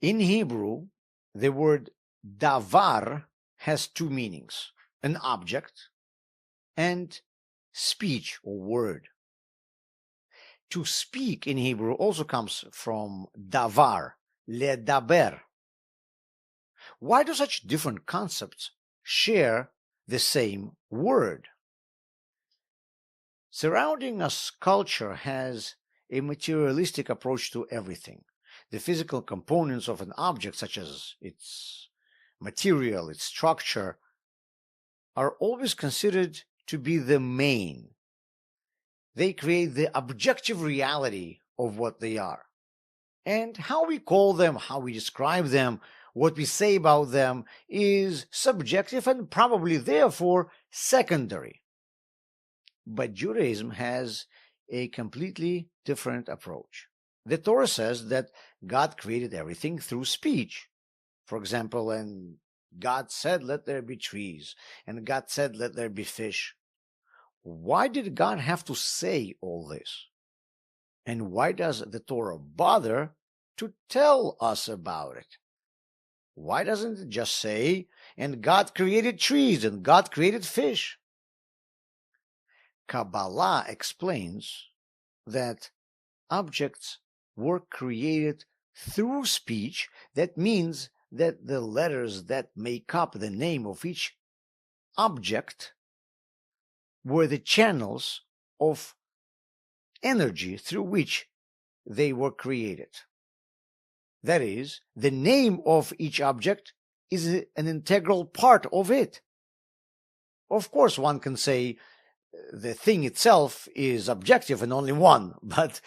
In Hebrew, the word davar has two meanings: an object and speech or word. To speak in Hebrew also comes from davar, ledaber. Why do such different concepts share the same word? Surrounding us, culture has a materialistic approach to everything. The physical components of an object, such as its material, its structure, are always considered to be the main. They create the objective reality of what they are. And how we call them, how we describe them, what we say about them is subjective and probably therefore secondary. But Judaism has a completely different approach. The Torah says that God created everything through speech. For example, and God said, "Let there be trees," and God said, "Let there be fish." Why did God have to say all this? And why does the Torah bother to tell us about it? Why doesn't it just say, "And God created trees, and God created fish"? Kabbalah explains that objects were created through speech. That means that the letters that make up the name of each object were the channels of energy through which they were created. That is, the name of each object is an integral part of it. Of course, one can say the thing itself is objective and only one, but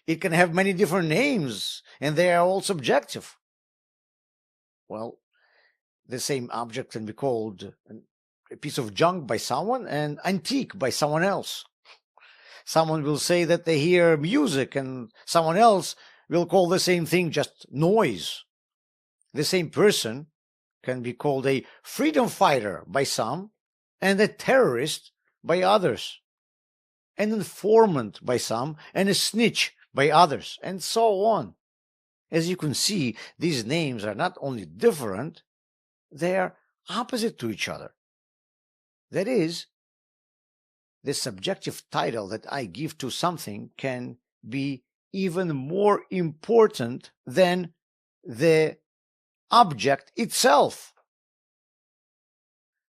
it can have many different names and they are all subjective. Well, the same object can be called a piece of junk by someone and antique by someone else. Someone will say that they hear music and someone else will call the same thing just noise. The same person can be called a freedom fighter by some and a terrorist by others, an informant by some and a snitch by others, and so on. As you can see, these names are not only different, they are opposite to each other. That is, the subjective title that I give to something can be even more important than the object itself.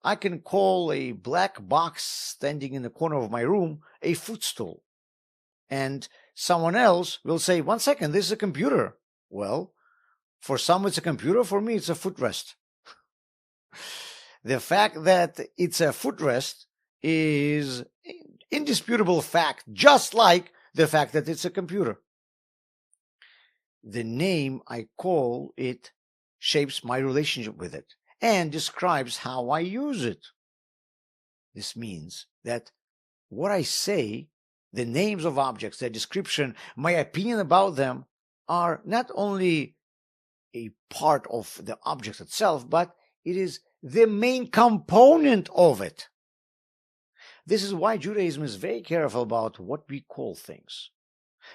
I can call a black box standing in the corner of my room a footstool. And someone else will say, "One second, this is a computer." Well, for some it's a computer, for me it's a footrest. The fact that it's a footrest is indisputable fact, just like the fact that it's a computer. The name I call it shapes my relationship with it and describes how I use it. This means that what I say, the names of objects, their description, my opinion about them, are not only a part of the object itself, but it is the main component of it. This is why Judaism is very careful about what we call things.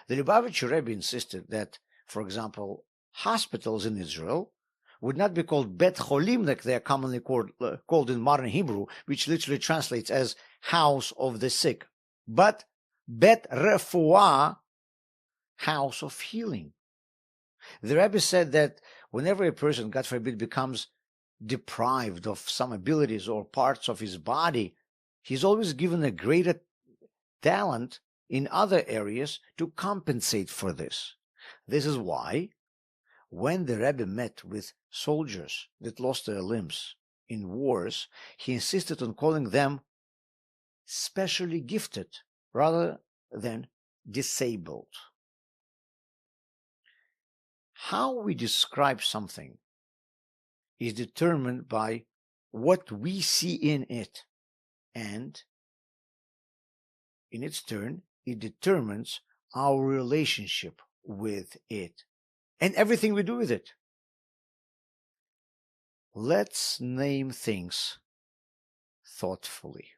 The Lubavitcher Rebbe insisted that, for example, hospitals in Israel would not be called Bet Cholim like they are commonly called in modern Hebrew, which literally translates as house of the sick, but Bet Refuah, house of healing. The Rebbe said that whenever a person, God forbid, becomes deprived of some abilities or parts of his body, he's always given a greater talent in other areas to compensate for this. This is why when the Rebbe met with soldiers that lost their limbs in wars, he insisted on calling them specially gifted rather than disabled. How we describe something is determined by what we see in it, and in its turn, it determines our relationship with it and everything we do with it. Let's name things thoughtfully.